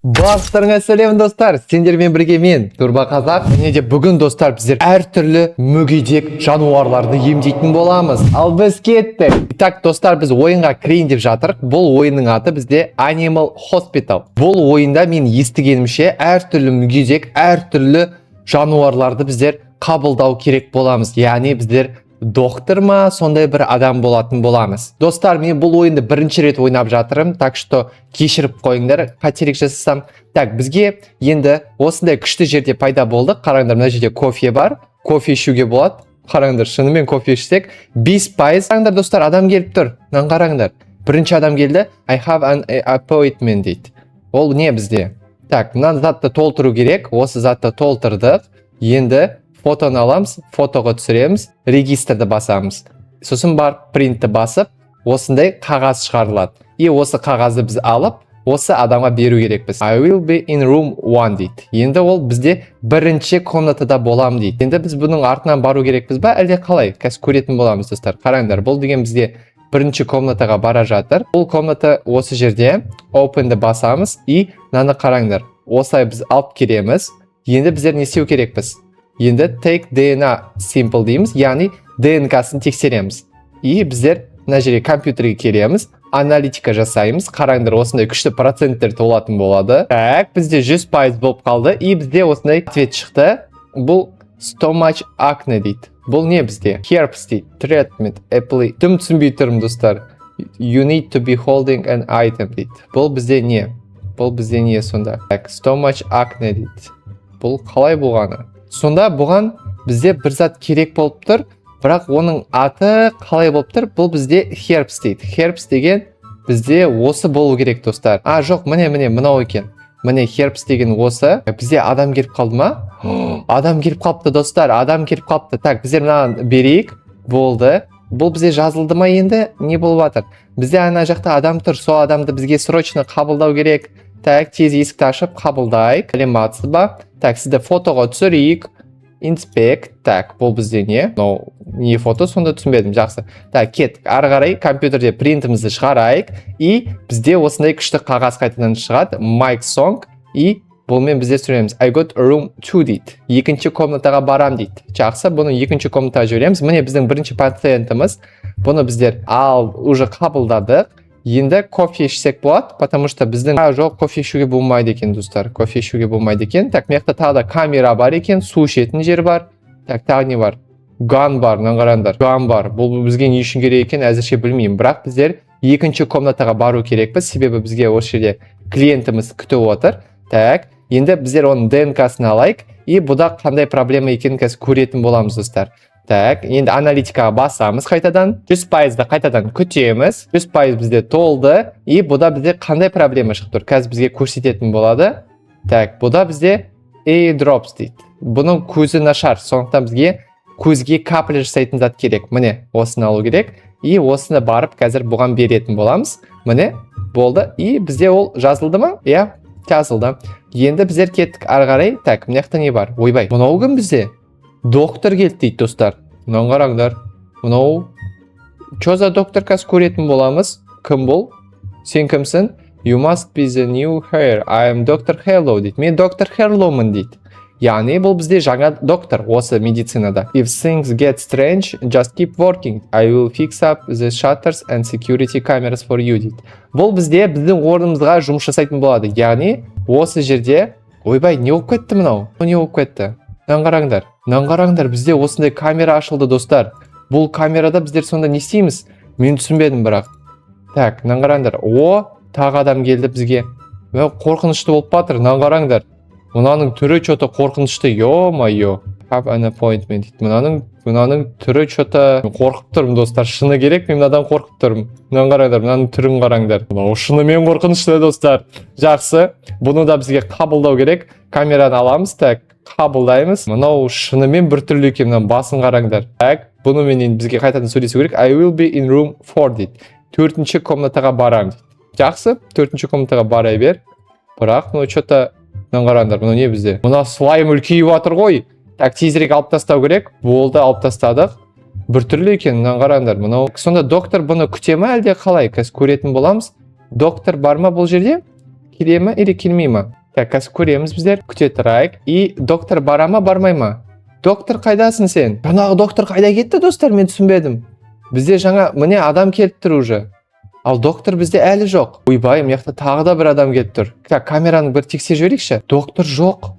Барлықтарыңа сәлем достар, сендермен бірге мен Турбоқазақ. Және де бүгін достар біздер әртүрлі мүгедек жануарларды емдейтін боламыз. Ал біз кеттік. Итак, достар, біз ойынға кірейін деп жатырық. Бұл ойынның аты бізде Animal Hospital. Бұл ойында мен естігенімше әртүрлі мүгедек, әртүрлі жануарларды біздер қабылдау керек боламыз. Яғни біздер доктор ма, сондай бір адам болатын боламыз. Достар, мен бұл ойынды бірінші рет ойнап жатырмын, так что кешіріп қойыңдар, қателік жасасам. Так, бізге енді осындай күшті жерде пайда болды. Қараңдар, мына жерде кофе бар, кофе ішуге болады. Қараңдар, шынымен кофе ішсек 5%. Қараңдар достар, адам келіп тұр. Мынаны қараңдар. Бірінші адам келді. I have an appointment дейді. Ол не бізде? Так, мына затты толтыру керек. Осы затты толтырдық. Енді фотоны аламыз, фотоға түсіреміз, регистрді басамыз. Сосын барып принтті басып, осындай қағаз шығарылады. И осы қағазды біз алып, осы адамға беру керекпіз. I will be in room 1 дейді. Енді ол бізде бірінші комнатада болам дейді. Енді біз бұның артынан бару керекпіз ба, әлде қалай? Қазір көретін боламыз достар. Қараңдар, бұл деген бізде бірінші комнатаға бара жатыр. Бұл комната осы жерде. Open'ді басамыз и мынаны қараңдар. Осылай біз алып келеміз. Енді біздер не істеу керекпіз? Енді take DNA simple дейміз, яғни ДНК-сын тексереміз. И біздер мына жерге компьютерге келеміз, аналитика жасаймыз. Қараңдар, осындай күшті проценттер толатын болады. Так, бізде 100% болып қалды. И бізде осындай ответ шықты. Бұл stomach acne дейді. Бұл не бізде? Herpes дейді. Treatment, apply. Тым түсінбей тұрмын достар. You need to be holding an item дейді. Бұл бізде не? Бұл бізде не сонда? Так, stomach acne дейді. Бұл қалай болғаны? Сонда бұған бізде бір зат керек болып тұр, бірақ оның аты қалай болып тұр? Бұл бізде herpes дейді. Herpes деген бізде осы болу керек достар. Жоқ, міне мынау екен. Міне herpes деген осы. Бізде адам келіп қалды ма? Адам келіп қалыпты достар, адам келіп қалыпты. Так, біздер мынаны берейік. Болды. Бұл бізде жазылды ма енді? Не болып жатыр? Бізде ана жақта адам тұр, сол адамды бізге срочно қабылдау керек. Так, тез есікті ашып қабылдайық. Клематсы ба? Так, сізді фотоға түсірейік. Inspect. Так, бұл бізде не? Не фото, сонда түсінбедім, жақсы. Так, кеттік. Ары қарай компьютерде принтімізді шығарайық. И бізде осындай күшті қағаз қайтадан шығады. Mic song. И бұлмен бізде сөйлеміз. I got room 2 дейді. Екінші комнатаға барам дейді. Жақсы, бұны екінші комнатаға жібереміз. Міне біздің бірінші пациентіміз. Бұны біздер уже қабылдадық. Енді кофе ішсек болады, потому что біздің жоқ, кофе ішуге болмайды екен достар. Кофе ішуге болмайды екен. Так, мекті тағы да камера бар екен, су ішетін жер бар. Так, тағы не бар? Ган бар, қараңдар. Ган бар. Бұл бізге не үшін керек екен, әзірше білмеймін. Бірақ біздер екінші комнатаға бару керекпіз, себебі бізге осы жерде клиентіміз күтіп отыр. Так, енді біздер оның ДНК-сын алайық, и бұда қандай проблема екенін қазір көретін боламыз достар. Так, енді аналитикаға басамыз қайтадан. 100%-ді қайтадан күтеміз. 100% бізде толды. И бұда бізде қандай проблема шықты тұр? Қазір бізге көрсететін болады. Так, бұда бізде drops дейді. Бұның көзі нашар. Сондықтан бізге көзге капля жасайтын зат керек. Міне, осыны алу керек. И осыны барып қазір бұған беретін боламыз. Міне, болды. И бізде ол жазылды ма? Иә, жазылды. Енді біздер кеттік ары қарай. Так, мынаяқта не бар? Ойбай, мынау кім бізде? Доктор келді дейді достар. Мынау қараңдар. Мынау чо за доктор қазір көретін боламыз? Кім бұл? Сен кімсің? You must be the new hair. I am Dr. Hello дейді. Мен доктор Херлоумын дейді. Яғни бұл бізде жаңа доктор осы медицинада. If things get strange, just keep working. I will fix up the shutters and security cameras for you дейді. Бұл бізде біздің орнымызға жұмыс жасайтын болады. Яғни осы жерде ойбай, не болып кетті мынау? Не болып кетті? Қараңдар, бізде осындай камера ашылды достар. Бұл камерада біздер сонда не істейміз? Мен түсінбедім бірақ. Так, қараңдар. Тағы адам келді бізге. Қорқынышты болып батыр, қараңдар. Мұнаның түрі чоты қорқынышты, йо-майо. Have an appointment дейді. Мұнаның түрі чоты қорқып тұрмын достар. Шыны керек, мен мынадан қорқып тұрмын. Қараңдар, мұнаның түрін қараңдар. Шынымен қорқынышты достар. Жақсы, бұны да бізге қабылдау керек. Камераны аламыз, так. Қабылдаймыз. Мынау шынымен бір түрлі екен, басын қараңдар. Так, бұнымен бізге қайтадан сөйлесу керек. I will be in room 4 дейді. Төртінші комнатаға барам дейді. Жақсы, төртінші комнатаға барай бер. Бірақ, что-то қараңдар, мұны не бізде? Мұна слайм үлкейіп жатыр ғой. Так, тезірек алып тастау керек. Болды, алып тастадық. Бір түрлі екен, қараңдар. Мынау сонда доктор бұны күте ме әлде қалай? Қазір көретін боламыз. Доктор бар ма бұл жерде? келе ме или келмей ме? Так, қазір көреміз біздер. Күте тұрайық. И доктор бара ма, бармай ма? Доктор қайдасың сен? Жаңағы доктор қайда кетті, достар? Мен түсінбедім. Бізде жаңа міне адам келіп тұр уже. Ал доктор бізде әлі жоқ. Ойбай, мыяқта тағы да бір адам келіп тұр. Так, камераны бір тексеріп жіберейікші. Доктор жоқ.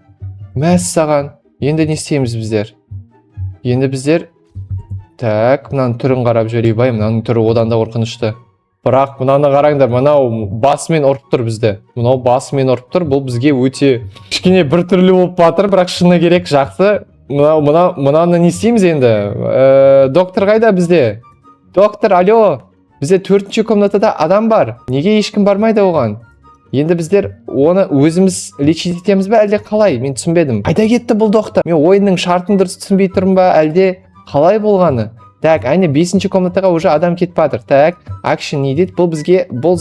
Мәссаған. Енді не істейміз біздер? Енді біздер так, мынаның түрін қарап жіберейік. Ойбай, мынаның түрі одан да қорқынышты. Бірақ мынаны қараңдар, мынау басымен ұрып тұр бізді. Мынау басымен ұрып тұр. Бұл бізге өте кішкене бір түрлі болып жатыр, бірақ шыны керек жақсы. Мынаны не істейміз енді? Доктор қайда бізде? Доктор, алло. Бізде 4-ші комнатада адам бар. Неге ешкім бармайды оған? Енді біздер оны өзіміз лечить етеміз бе, әлде қалай? Мен түсінбедім. Қайда кетті бұл доктор? Мен ойынның шартын дұрыс түсінбей тұрмын ба, әлде қалай болғаны? Так, әне 5-ші комнатаға уже адам кетіп жатыр. Так, action needed. Бұл бізге, бұл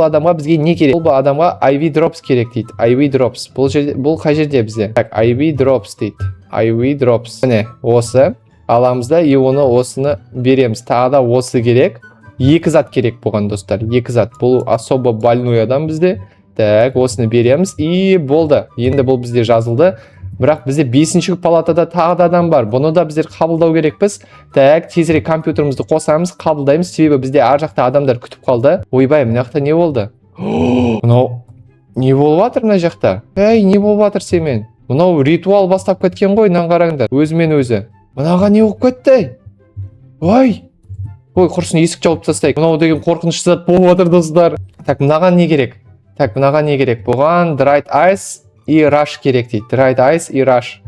адамға бізге не керек? Бұл адамға IV drops керек дейді. IV drops. Бұл қай жерде бізде? Так, IV drops дейді. IV drops. Міне, осы аламыз да, и оны осыны береміз. Тағы да осы керек. 2 зат керек болған, достар. 2 зат. Бұл особо больной адам бізде. Так, осыны береміз. И болды. Енді бұл бізде жазылды. Бірақ бізде 5-ші палатада тағы да адам бар. Бұны да біздер қабылдау керекпіз. Так, тезірек компьютерімізді қосамыз, қабылдаймыз. Себебі бізде ар жақта адамдар күтіп қалды. Ойбай, мына жақта не болды? Мынау не болып жатыр мына жақта? Ей, не болып жатыр семен? Мынау ритуал бастап кеткен ғой, мынаны қараңдар. Өзімен өзі. Мынаға не болып кетті? Ой, құрсын есік жауып тастайық. Мынау деген қорқынышты зат болып жатыр, достар. Так, мынаған не керек? Так, мынаған не керек? Бұған dried ice и rush керек дейді. Dried ice и rush.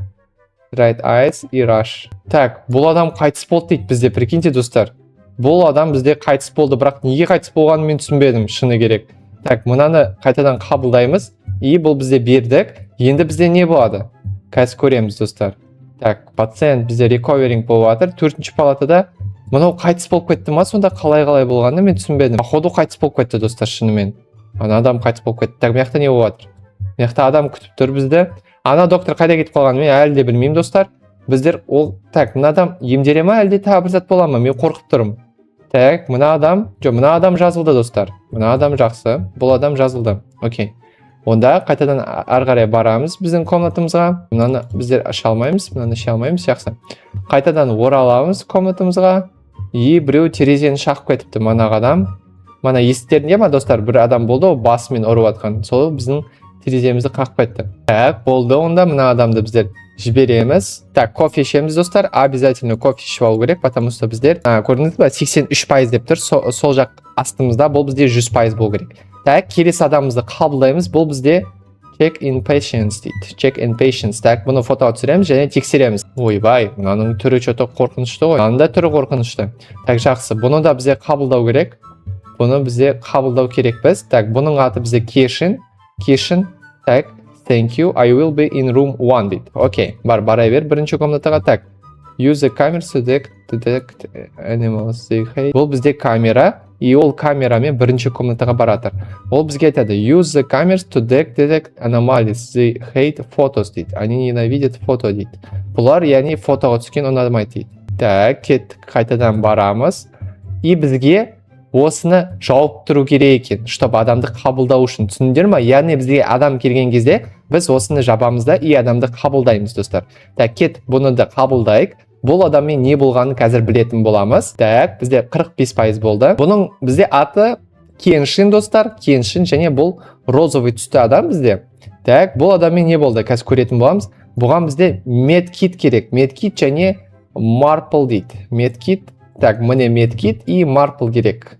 Dried ice и rush. Так, бұл адам қайтыс болды дейді бізде, прикиньте, достар. Бұл адам бізде қайтыс болды, бірақ неге қайтыс болғанын мен түсінбедім, шыны керек. Так, мынаны қайтадан қабылдаймыз. И бұл бізде бердік. Енді бізде не болады? Қазір көреміз, достар. Так, пациент бізде recovering болып жатыр. 4-ші палатада. Мынау қайтыс болып кетті ма? Сонда қалай болғанын мен түсінбедім. Походу қайтыс болып кетті, достар, шынымен. Ана адам қайтыс болып кетті. Так, мыяқта не болып жатыр? Мыяқта адам күтіп тұр бізді. Ана доктор қайда кетіп қалғанын мен әлі де білмеймін, достар. Біздер ол, так, мына адам емделе ма, әлде тағы бір зат бола ма? Мен қорқып тұрмын. Так, мына адам жазылды, достар. Мына адам жақсы. Бұл адам жазылды. Окей. Онда қайтадан ары қарай барамыз біздің комнатымызға. Мынаны біздер аша алмаймыз, жақсы. Қайтадан ораламыз комнатымызға. И біреу терезені шақып кетіпті, мана адам. Мана есіктерінде ма, достар, бір адам болды, ол басымен ұрып жатқан. Сол біздің тереземізді қақып кетті. Так, болды, онда мына адамды біздер жібереміз. Так, кофе ішеміз, достар. Обязательно кофе ішіп алу керек, потому что біздер көрдіңіз бе, 83% деп тұр. Сол жақ астымызда бұл бізде 100% болу керек. Так, келесі адамымызды қабылдаймыз. Бұл бізде check in patience дейді. Check in patience. Так, бұны фотоға түсіреміз және тексереміз. Ойбай, мынаның түрі чөті қорқынышты ғой. Мынаның да түрі қорқынышты. Так, жақсы. Бұны да бізде қабылдау керек. Так, бұның аты бізде Кешін. Так, thank you. I will be in room 1 дейді. Окей, бара бер бірінші комнатаға. Так, use the camera to detect animals they hate. Бұл бізде камера. И ол камерамен бірінші комнатаға баратыр. Ол бізге айтады, use the cameras to detect anomalies they hate photos дейді. Они ненавидят фото дейді. Бұлар, яғни фотоға түскен ұнамайды дейді. Так, кеттік, қайтадан барамыз. И бізге осыны жауып тұру керек екен, чтобы адамды қабылдау үшін. Түсіндіңдер ме? Яғни бізге адам келген кезде біз осыны жабамыз да и адамды қабылдаймыз, достар. Так, кет, бұны да қабылдайық. Бұл адаммен не болғанын қазір білетін боламыз. Так, бізде 45% болды. Бұның бізде аты Кеншин, достар. Кеншин, және бұл розовый түсті адам бізде. Так, бұл адаммен не болды? Қазір көретін боламыз. Бұған бізде медкит керек. Медкит және марпл дейді. Медкит. Так, міне медкит и марпл керек.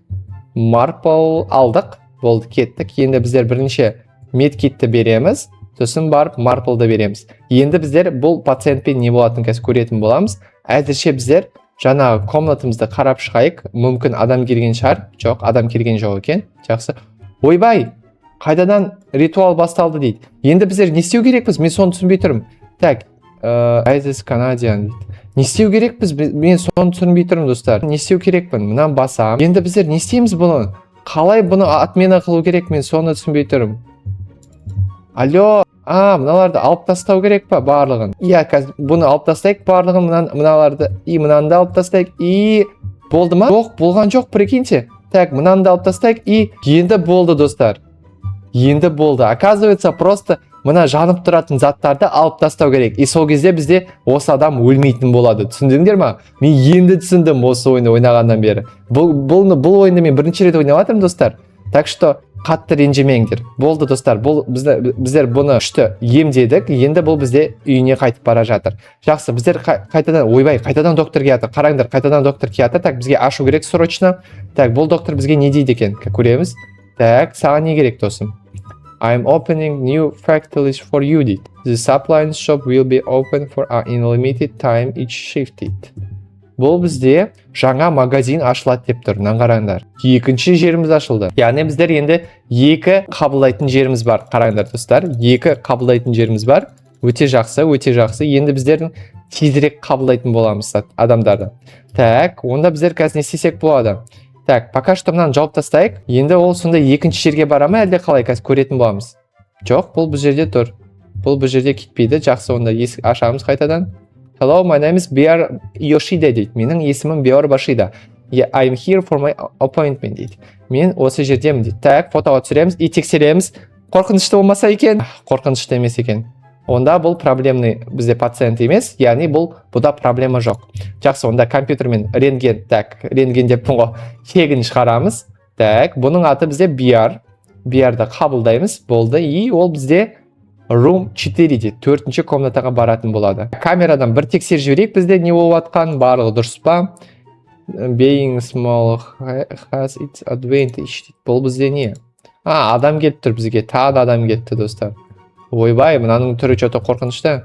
Марпл алдық. Болды, кеттік. Енді біздер бірінші медкитті береміз. Сосын барып марплды береміз. Енді біздер бұл пациентпен не болатынын қазір көретін боламыз. Әзірше біздер жаңағы комнатымызды қарап шығайық. Мүмкін адам келген шығар. Жоқ, адам келген жоқ екен. Жақсы. Ойбай, қайдадан ритуал басталды дейді. Енді біздер не істеу керекпіз? Мен соны түсінбей тұрмын. Так, Айзес Канадиан дейді. Не істеу керекпіз? Мен соны түсінбей тұрмын, достар. Не істеу керекпін? Мынан басам. Енді біздер не істейміз бұны? Қалай бұны отмена қылу керек? Мен соны түсінбей тұрмын. Алло, мыналарды алып тастау керек па барлығын? Иә, қазір бұны алып тастайық барлығын, мыналарды и мынаны да алып тастайық. И болды ма? Жоқ, болған жоқ, прикиньте. Так, мынаны да алып тастайық и енді болды, достар. енді болды. Оказывается, просто мына жанып тұратын заттарды алып тастау керек. И сол кезде бізде осы адам өлмейтін болады. Түсіндіңдер ма? Мен енді түсіндім осы ойынды ойнағаннан бері. Бұл ойынды мен бірінші рет ойнап жатырмын, достар. Так что қатты ренжімеңдер. Болды, достар. Біздер бұны күшті емдедік. Енді бұл бізде үйіне қайтып бара жатыр. Жақсы, біздер қайтадан доктор келатыр. Қараңдар, қайтадан доктор келатыр. Так, бізге ашу керек срочно. Так, бұл доктор бізге не дейді екен? Көреміз. Так, саған не керек, досым? I'm opening new factories for you, дейді. The supply shop will be open for an unlimited time each shift, дейді. Бұл бізде жаңа магазин ашылады деп тұр. Қараңдар. Екінші жеріміз ашылды. Яғни біздер енді екі қабылдайтын жеріміз бар. Қараңдар, достар. Екі қабылдайтын жеріміз бар. Өте жақсы, өте жақсы. Енді біздердің тезірек қабылдайтын боламыз адамдарды. Так, онда біздер қазір не істесек болады? Так, пока что мынаны жауып тастайық. Енді ол сонда екінші жерге бара ма, әлде қалай қазір көретін боламыз? Жоқ, бұл жерде тұр. Бұл жерде кетпейді. Жақсы, онда есік ашамыз қайтадан. Hello, my name is Biar Yoshida, дейді. Менің есімім Биар Башида. I'm here for my appointment, дейді. Мен осы жердемін, дейді. Так, фотоға түсіреміз и тексереміз. Қорқынышты болмаса екен? Қорқынышты емес екен. Онда бұл проблемный бізде пациент емес, яғни бұда проблема жоқ. Жақсы, онда компьютермен рентген, так, рентген деп тегін шығарамыз. Так, бұның аты бізде Биар. Биарды қабылдаймыз, болды. И ол бізде Room 4 дейді, 4-ші комнатаға баратын болады. Камерадан бір тексер жіберейік, бізде не болып атқан, барлығы дұрыс па? Being small has its advantage дейді. Бұл бізде не? Адам келіп тұр бізге, тағы адам кетті, достар. Ойбай, мынаның түрі что-то қорқынышты.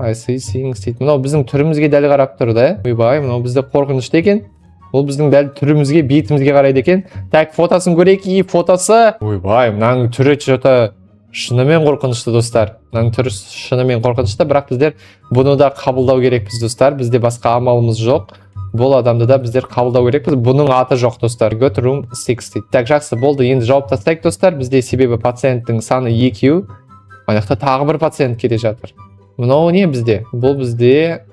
I see things дейді. Мынау біздің түрімізге дәл қарап тұр да. Ойбай, мынау бізде қорқынышты екен. Ол біздің дәл түрімізге, бетімізге қарайды екен. Так, фотосын көрейік, и фотосы. Ойбай, мынаның түрі что-то шынымен қорқынышты, достар. Мынаның түрі шынымен қорқынышты, бірақ біздер бұны да қабылдау керекпіз, достар. Бізде басқа амалымыз жоқ. Бұл адамды да біздер қабылдау керекпіз. Бұның аты жоқ, достар. Got room 6 дейді. Так, жақсы, болды. Енді жауып тастайық, достар. Бізде себебі пациенттің саны 2. Аяқта тағы бір пациент келе жатыр. Мынау не бізде? Бұл бізде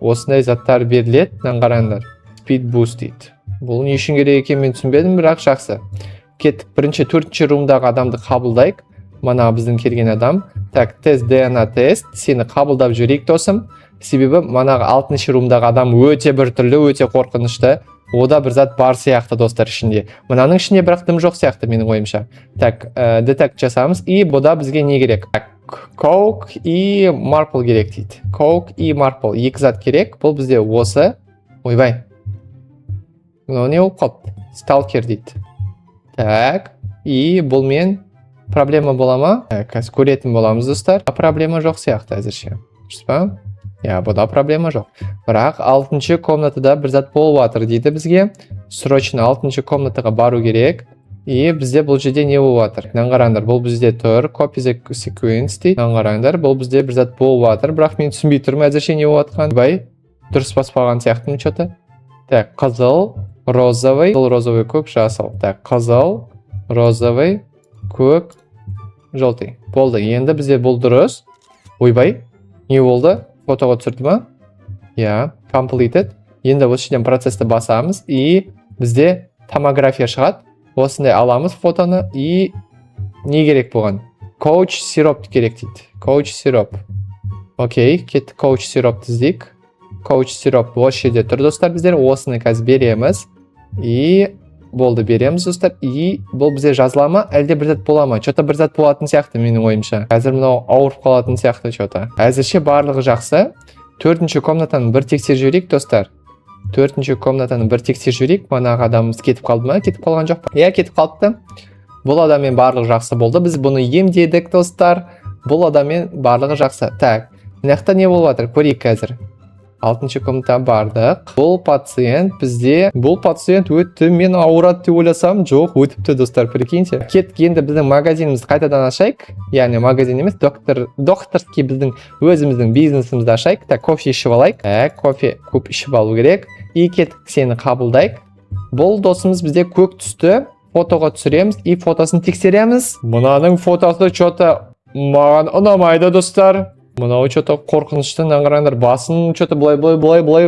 осындай заттар беріледі. Қараңдар. Speed boost дейді. Бұл не үшін керек екен мен түсінбедім, бірақ жақсы. Кеттік, бірінші 4-ші румдағы адамды қабылдайық. Мана біздің келген адам. Так, тест, DNA тест. Сені қабылдап жіберейік, досым. Себебі манағы 6-ші румдағы адам өте біртүрлі, өте қорқынышты. Ода бір зат бар сияқты, достар, ішінде. Мынаның ішінде бірақ дым жоқ сияқты менің ойымша. Так, детект жасамыз. И бұда бізге не керек? Coke и Marple керек дейді. Coke и Marple. Екі зат керек. Бұл бізде осы. Ойбай. Мынау не болып қалды? Stalker дейді. Так, и бұл мен проблема бола ма? Қазір көретін боламыз, достар. Проблема жоқ сияқты әзірше. Дұрыс па? Бұда проблема жоқ. Бірақ 6-ші комнатада бір зат болып жатыр дейді бізге. Срочно 6-ші комнатаға бару керек. И бізде бұл жерде не болып жатыр? Қараңдар, бұл бізде тұр. Copy the sequence дейді. Қараңдар, бұл бізде бір зат болып жатыр. Бірақ мен түсінбей тұрмын әзірше не болып жатқан. Бай, дұрыс баспаған сияқтымын что-то. Так, қызыл, розовый, розовый, көк, жасыл. Так, қызыл, розовый, көк, желтый. Болды. Енді бізде бұл дұрыс. Ойбай, не болды? Фотоға түсірді ма? Completed. Енді осы жерден процесті басамыз. И бізде томография шығады. Осындай аламыз фотоны. И не керек болған? Coach сироп керек дейді. Coach сироп. Окей, кеттік coach сироп тіздейік. Coach сироп осы жерде тұр, достар, біздер. Осыны қазір береміз. И болды, береміз, достар. И бұл бізде жазыла ма? Әлде бір зат бола ма? Что-то бір зат болатын сияқты менің ойымша. Қазір мынау ауырып қалатын сияқты что-то. Әзірше барлығы жақсы. 4-ші комнатаны бір тексер жіберейік, достар. 4-ші комнатаны бір тексер жіберейік. Манағы адамымыз кетіп қалды ма? Кетіп қалған жоқ па? Кетіп қалды. Бұл адаммен барлығы жақсы болды. Біз бұны емдедік, достар. Бұл адаммен барлығы жақсы. Так, мынақта не болып жатыр? Көрейік қазір. 6-ші комнатаға бардық. Бұл пациент бізде, бұл пациент өтті, мен ауырады деп ойласам, жоқ, өтіпті, достар, прикиньте. Кеттік, енді біздің магазинімізді қайтадан ашайық. Яғни магазин емес, докторский біздің өзіміздің бизнесімізді ашайық. Так, кофе ішіп алайық. Кофе көп ішіп алу керек. И кеттік, сені қабылдайық. Бұл досымыз бізде көк түсті. Фотоға түсіреміз и фотосын тексереміз. Мынаның фотосы что-то маған ұнамайды, достар. Мынау что-то қорқынышты қараңдар, басын что-то былай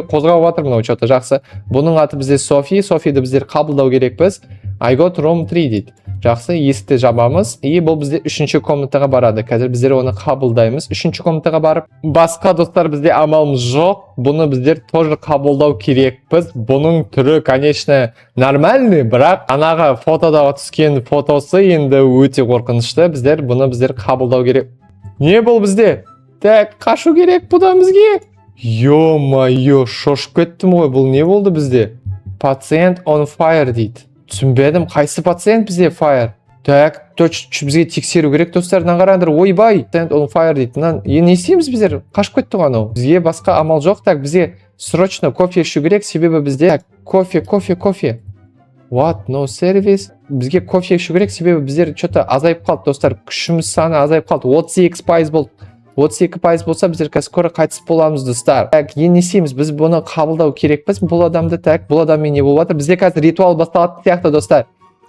қозғап жатыр. Мынау что-то жақсы. Бұның аты бізде Софи. Софиді біздер қабылдау керекпіз. I got room 3 дейді. Жақсы, есікті жабамыз. И бұл бізде 3-ші комнатаға барады. Қазір біздер оны қабылдаймыз. 3-ші комнатаға барып, басқа достар бізде амалымыз жоқ. Бұны біздер тоже қабылдау керекпіз. Бұның түрі, конечно, нормальный, бірақ анаға фотода түскен фотосы енді өте қорқынышты. Бұны біздер қабылдау керек. Не бұл бізде? Так, қашу керек бұдан бізге. Ё-майо, шошып кеттім ғой. Бұл не болды бізде? Пациент on fire дейді. Түсінбедім, қайсы пациент бізде fire? Так, бізге тексеру керек достар. Қараңдар, ойбай, пациент on fire дейді. Не істейміз біздер? Қашып кетті ғой анау. Бізге басқа амал жоқ. Так, бізге срочно кофе ішу керек, себебі бізде кофе. What? No service? Бізге кофе ішу керек, себебі біздер что-то азайып қалды достар. Күшіміз саны азайып қалды. 32% болды. 32% болса біздер скоро қайтыс боламыз достар. Так, не істейміз? Біз бұны қабылдау керекпіз. Бұл адамды, так, бұл адаммен не болып жатыр? Бізде қазір ритуал басталатын сияқты достар.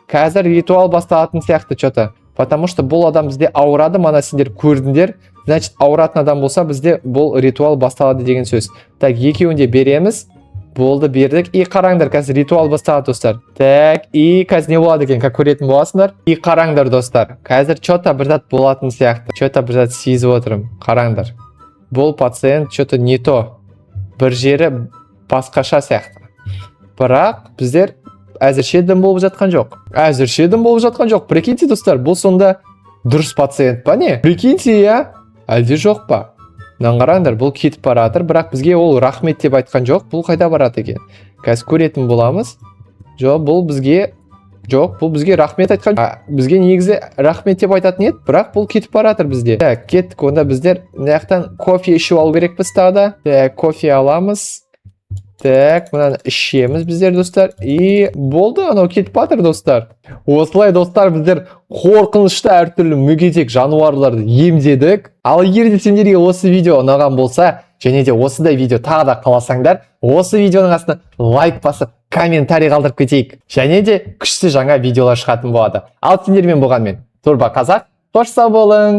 Қазір ритуал басталатын сияқты что-то. Потому что бұл адам бізде ауырады, мана сендер көрдіңдер. Значит, ауыратын адам болса бізде бұл ритуал басталады деген сөз. Так, екеуін де береміз. Болды, бердік. И қараңдар, қазір ритуал басталады достар. Так, и қазір не болады екен, как көретін боласыңдар. И қараңдар достар. Қазір что-то бір зат болатын сияқты. Что-то бір зат сезіп отырмын. Қараңдар. Бұл пациент что-то не то. Бір жері басқаша сияқты. Бірақ біздер әзірше дым болып жатқан жоқ. Прикиньте достар, бұл сонда дұрыс пациент па не? Прикиньте, я? Әлде жоқ па? Қараңдар, бұл кетіп баратыр, бірақ бізге ол рахмет деп айтқан жоқ. Бұл қайда барады екен? Қазір көретін боламыз. Бұл бізге рахмет айтқан. Бізге негізі рахмет деп айтатын еді, бірақ бұл кетіп баратыр бізде. Так, кеттік, онда біздер мынаяқтан кофе ішіп алу керекпіз тағы да. Так, кофе аламыз. Так, мынаны ішеміз біздер достар. И болды, анау кетіп батыр достар. Осылай достар, біздер қорқынышты әртүрлі мүгедек жануарларды емдедік. Ал егер де сендерге осы видео ұнаған болса, және де осындай видео тағы да қаласаңдар, осы видеоның астына лайк басып, комментарий қалдырып кетейік. Және де күшті жаңа видеолар шығатын болады. Ал сендермен болғанмен Турба Қазақ, қош сау болың.